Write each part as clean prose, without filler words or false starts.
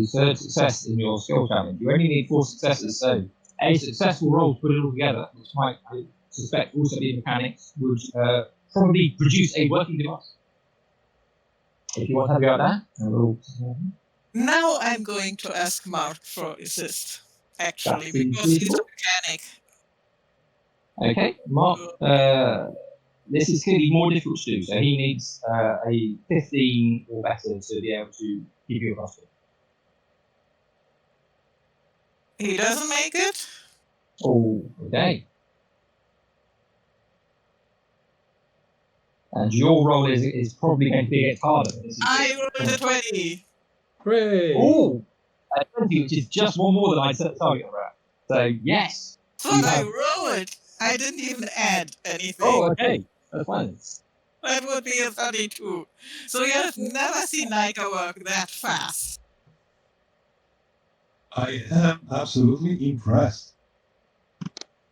a third success in your skill challenge. You only need 4 successes, so a successful roll to put it all together, which might, I suspect, also be mechanics, would probably produce a working device. If you want to have a go at that, Now I'm going to ask Mark for assist, actually, That seems because he's a reasonable. mechanic. Okay, Mark, this is clearly more difficult to do, so he needs a 15 or better to be able to give you a plus 2. He doesn't make it? Oh, okay. And your roll is probably going to be a bit harder. I rolled a 20. Hooray! Oh, a 20, which is just one more than I set the target for. So, yes. But I rolled. I didn't even add anything. Oh, okay. That's fine. That would be a 32. So you have never seen Nika work that fast. I am absolutely impressed.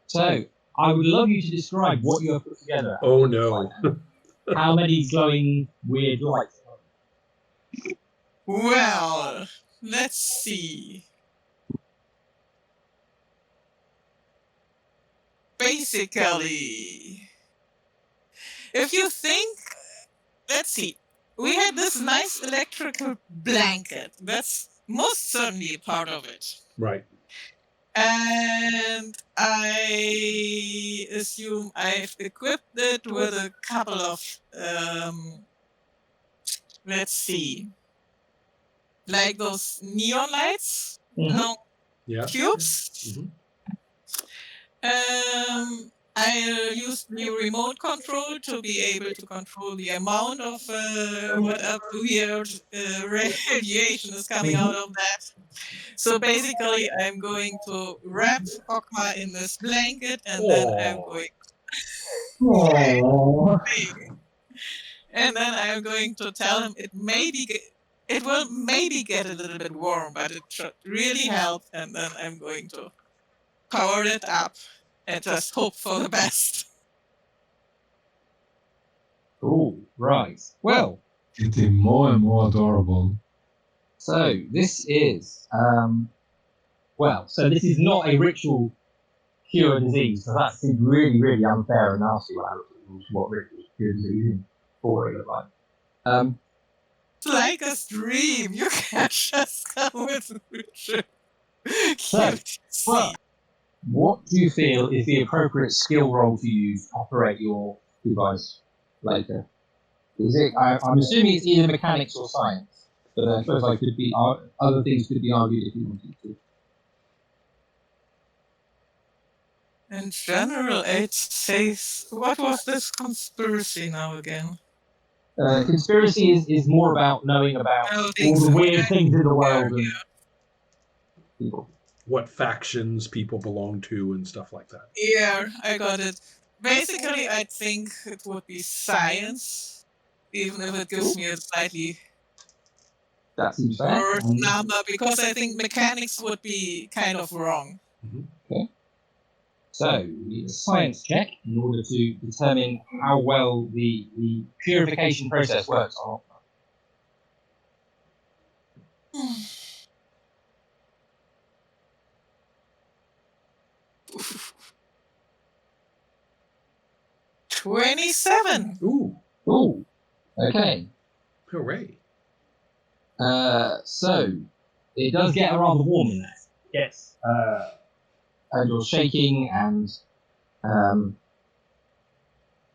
So, I would love you to describe what you have put together. Oh no. How many glowing, weird lights? Well, let's see. Basically, if you think, let's see, we had this nice electrical blanket. That's most certainly a part of it. Right. And I assume I've equipped it with a couple of, let's see, like those neon lights, no Yeah. cubes. I used the remote control to be able to control the amount of whatever weird radiation is coming out of that. So basically, I'm going to wrap Okma in this blanket, and then I'm going. And then I'm going to tell him it will maybe get a little bit warm, but it should really help. And then I'm going to power it up and just hope for the best. Oh, right. Well, Getting more and more adorable. so this is, so this is not a ritual cure disease, so that seems really, really unfair and nasty what ritual cure disease for it look like. It's like a stream. You can't just come with ritual. Well, what do you feel is the appropriate skill roll to use to operate your device later? Is it? I'm assuming it's either mechanics or science, but I suppose could be other things could be argued if you wanted to. In general, it says, what was this conspiracy now again? Conspiracy is more about knowing about all the weird things in the world and people. What factions people belong to and stuff like that. Yeah, I got it. Basically, I think it would be science, even if it gives me a slightly worse number, because I think mechanics would be kind of wrong. Okay. So, we need a science check in order to determine how well the purification process works. 27. Ooh. Okay. Hooray. So, it does get rather warm in there. Yes. And you're shaking and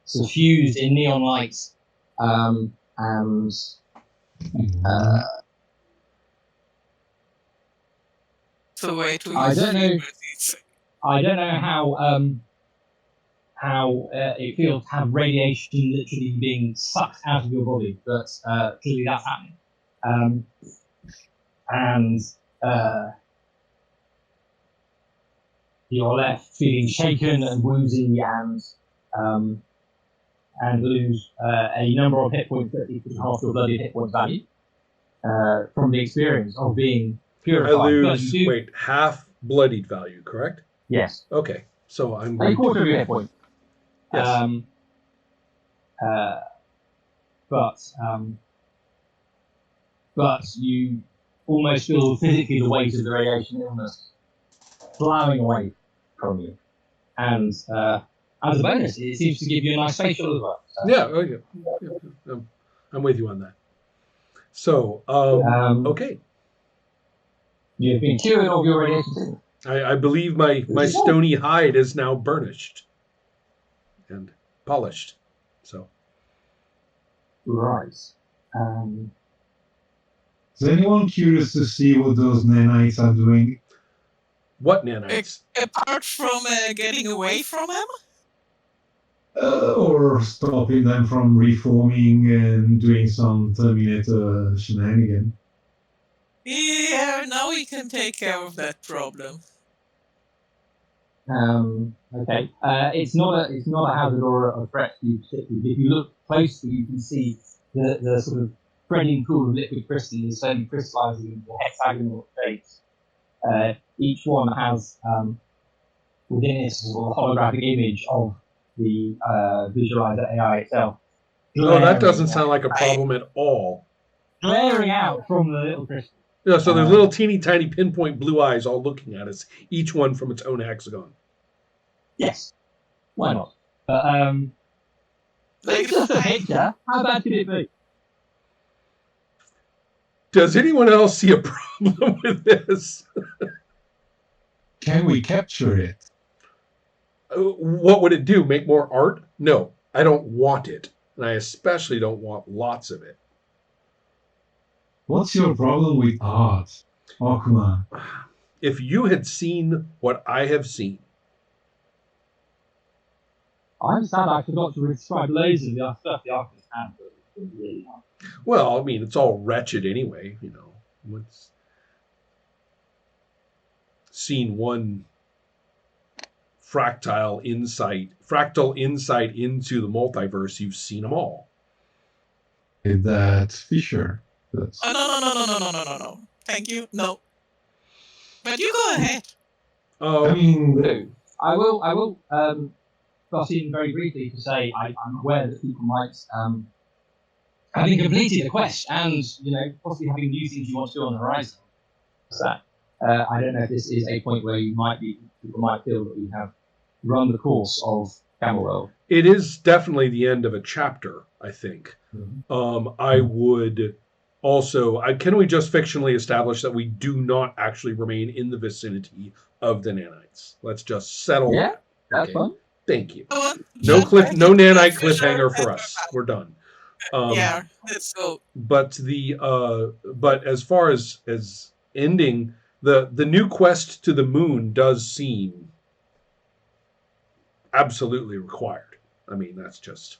suffused in neon lights, and so wait, I don't know how it feels to have radiation literally being sucked out of your body, but clearly that's happening. You're left feeling shaken and woozy and lose a number of hit points that equal half your bloody hit point value from the experience of being purified. I lose, half bloodied value, correct? Yes. Okay, so I'm a quarter of your hit point. Yes. But you almost feel physically the weight of the radiation illness plowing away from you. And as a bonus, it seems to give you a nice facial as well. So, Yeah. I'm with you on that. So, okay. You've been cured of your radiation sickness. I believe my stony hide is now burnished and polished. So, Right. Is anyone curious to see what those nanites are doing? what nanites? Apart from getting away from him? Or stopping them from reforming and doing some Terminator shenanigan? Yeah, now we can take care of that problem. Okay. It's not a hazard or a threat to you particularly. If you look closely, you can see the sort of spreading pool of liquid crystal is slowly crystallizing into hexagonal shapes. Each one has within it a holographic image of the visualizer AI itself. No, that doesn't sound like a problem at all. Glaring out from the little crystal. Yeah, so there's little teeny tiny pinpoint blue eyes all looking at us, each one from its own hexagon. Yes. Why not? But Like it's just a picture. How bad could it be? Does anyone else see a problem with this? Can we capture it? What would it do? Make more art? No, I don't want it. And I especially don't want lots of it. What's your problem with art, Akuma? If you had seen what I have seen, I understand I forgot to describe loads of the stuff the artist had, but it's really hard. well, I mean, it's all wretched anyway, you know. What's seen one fractal insight into the multiverse, you've seen them all. With that Fisher. That's... No. Thank you. No. But you go ahead. I mean, I will pass in very briefly to say I'm aware that people might, having completed the quest and, possibly having new things you want to do on the horizon, so, I don't know if this is a point where people might feel that we have run the course of Camel World. It is definitely the end of a chapter, I think. Mm-hmm. I would also, can we just fictionally establish that we do not actually remain in the vicinity of the nanites? Let's just settle that. That's fine. Thank you. No nanite cliffhanger for us. We're done. Yeah, let's go. But but as far as ending, the new quest to the moon does seem absolutely required. I mean, that's just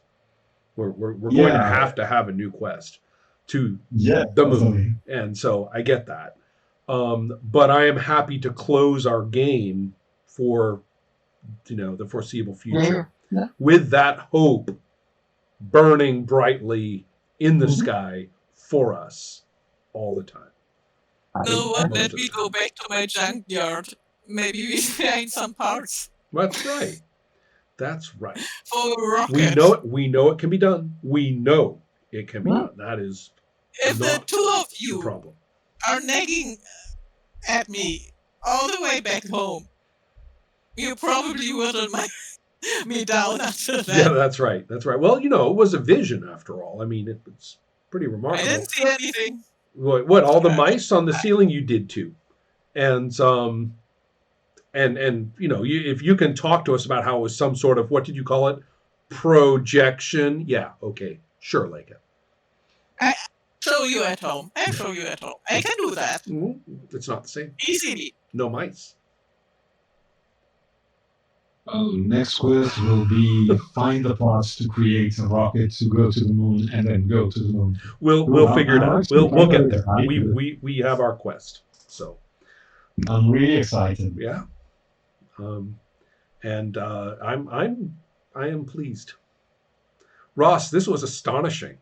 we're going to have a new quest to the moon, and so I get that. But I am happy to close our game for the foreseeable future with that hope burning brightly in the sky for us all the time. No, let me go back to my junkyard. Maybe we find some parts. That's right. That's right. For a rocket. We know it can be done. We know it can be done. That is if the two of the you problem. are nagging at me all the way back home, you probably wouldn't mind me down after that. Yeah, that's right. That's right. Well, it was a vision after all. I mean, it's pretty I remarkable. didn't see anything. What all the mice on the ceiling you did too, and if you can talk to us about how it was some sort of, what did you call it, projection? Yeah, okay, sure, Leica. I show you at home. I can do that It's not the same. easily. No mice. Next quest will be find the parts to create a rocket to go to the moon and then go to the moon. We'll figure it out. We'll get there. excited. We have our quest. So I'm really excited. yeah. And I am pleased. Ross, this was astonishing.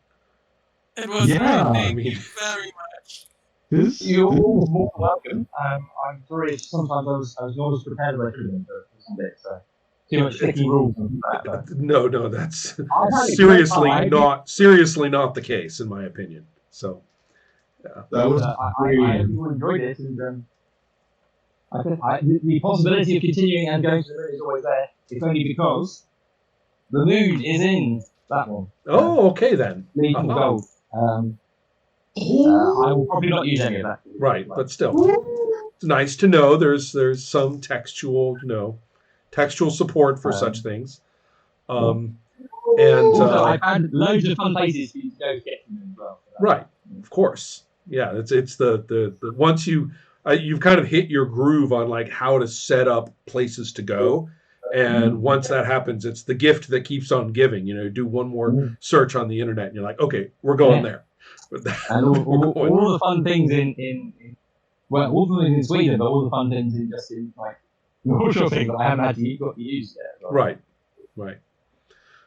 It was Yeah, great. I Thank mean- you very much. You're all more than welcome. I'm sorry, sometimes I was not as prepared as I could have been for some bits, so too much sticky rules and things like that. No, that's I've had a great seriously time. not the case in my opinion. So That was I hope brilliant. you enjoyed it, and the possibility of continuing and going to the moon is always there. It's only because the moon is in that one. Oh, okay then. Lethal Uh-huh. Gold. I will probably not use any of that. Right, but still, it's nice to know there's some textual support for such things. And Also, I found loads of fun places for you to go to get to them as well. right, of course, yeah. It's the once you've kind of hit your groove on like how to set up places to go, and once that happens, it's the gift that keeps on giving. You know, do one more search on the internet, and you're like, okay, we're going there. And all the fun things well, all the things in Sweden, but all the fun things in just in like the shopping that I haven't actually got to use yet. Right.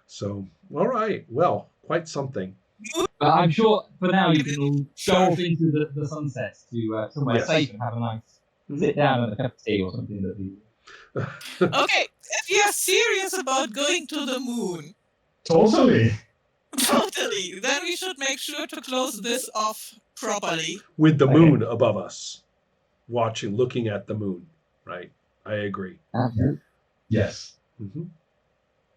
So, all right. Well, quite something. But I'm sure for now you can all go off into the sunsets to somewhere Yes. safe and have a nice sit down and a cup of tea or something. Okay, if you're serious about going to the moon, Totally. then we should make sure to close this off properly. With the moon above us, looking at the moon. Right. I agree. Yes. Mm-hmm.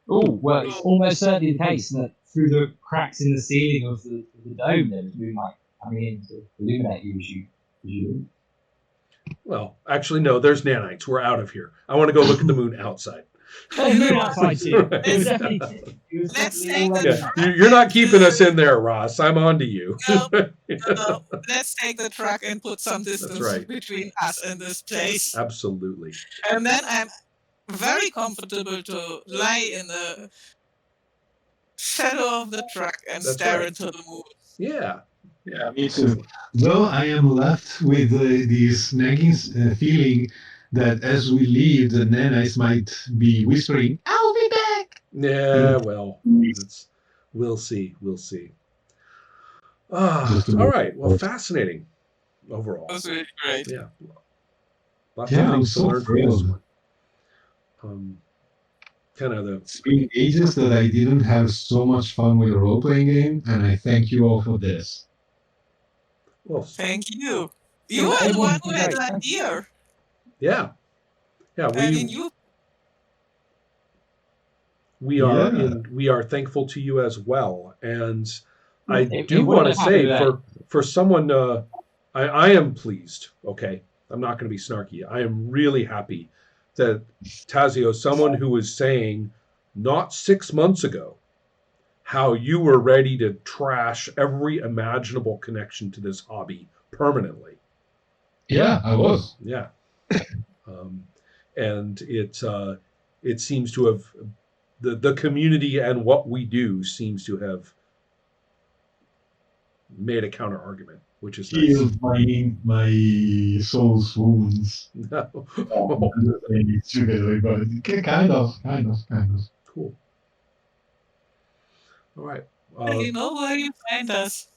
Oh, well, it's almost certainly the case that through the cracks in the ceiling of the dome, there was moonlight coming in to illuminate you as you Well, actually, no. There's nanites. We're out of here. I want to go look at the moon outside. There's moon outside too. Right. It was definitely Let's take Yeah, you're not keeping us in there, Ross. I'm on to you. No, let's take the truck and put some distance right. between us and this place. Absolutely. And then I'm very comfortable to lie in the shadow of the truck and That's stare right. into the moon. Yeah. Yeah, me too. Though I am left with this nagging feeling that as we leave, the nanites might be whispering, "I'll be back." Yeah. Well, we'll see. We'll see. All right. Well, fascinating overall. That was really great. Yeah. Lots Yeah, of I'm things to so learn from this thrilled. one. Kind of It's been ages that I didn't have so much fun with a role-playing game, and I thank you all for this. well, Thank you. You are the one who had the idea. yeah. Yeah. I mean, you. We are thankful to you as well, and I It do wouldn't want to have happened say without- for someone, I am pleased. Okay, I'm not going to be snarky. I am really happy that Tazio, someone who was saying not 6 months ago how you were ready to trash every imaginable connection to this hobby permanently. Yeah, I was. Yeah. And it seems to have the community and what we do seems to have made a counter argument, which is nice. Healed my soul's wounds. No. Together, but kind of. Cool. All right. You know where you find us.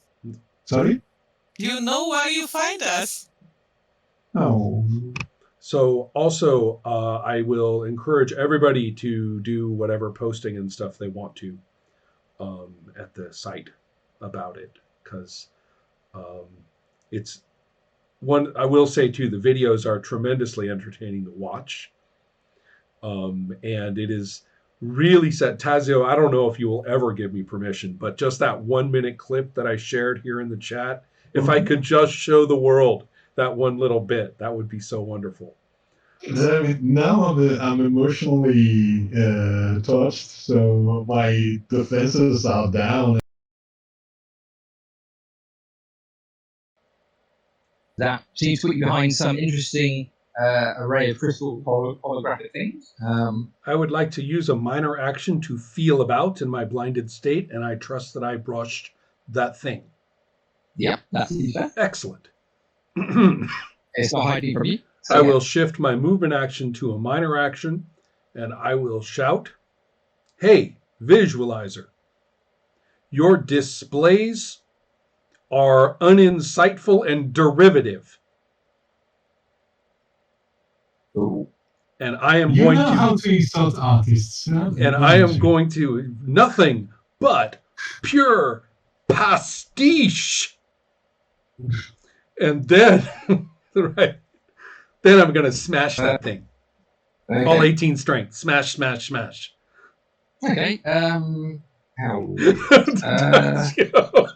Sorry? You know where you find us. No. So also, I will encourage everybody to do whatever posting and stuff they want to at the site about it, because it's one. I will say too, the videos are tremendously entertaining to watch, and it is really set. Tazio, I don't know if you will ever give me permission, but just that 1 minute clip that I shared here in the chat, if I could just show the world that one little bit, that would be so wonderful. Now I'm emotionally touched, so my defenses are down. That seems to put you behind some interesting array of crystal holographic things. I would like to use a minor action to feel about in my blinded state, and I trust that I brushed that thing. Yeah, that's fair. Excellent. It's not hiding from you. So, I will shift my movement action to a minor action, and I will shout, "Hey, visualizer, your displays are uninsightful and derivative." Ooh. And I am You going know to how to insult artists. Huh? and I am going to nothing but pure pastiche. And then, right, then I'm gonna smash that thing. Okay. All 18 strength. Smash, smash, smash. Okay. How? Let's go.